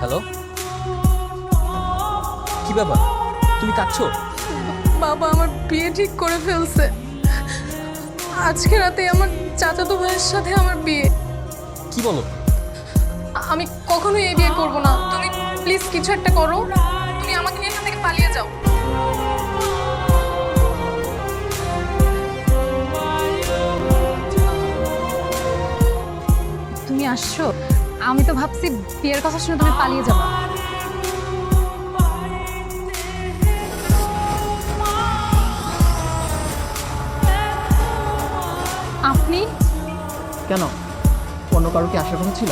Hello, কি ব্যাপার? তুমি কাঁদছো? বাবা আমার বিয়ে ঠিক করে ফেলছে। আজকে রাতে আমার চাচাতো ভাইয়ের সাথে আমার বিয়ে। কি বলো? আমি কখনোই এই বিয়ে করব না। তুমি প্লিজ কিছু একটা করো। তুমি আমাকে নিয়ে এখান থেকে পালিয়ে যাও। তুমি আসছো? আমি তো ভাবছি বিয়ের কথা শুনে তুমি পালিয়ে যাবে। আপনি কেন, অন্য কারো কি আসার কথা ছিল?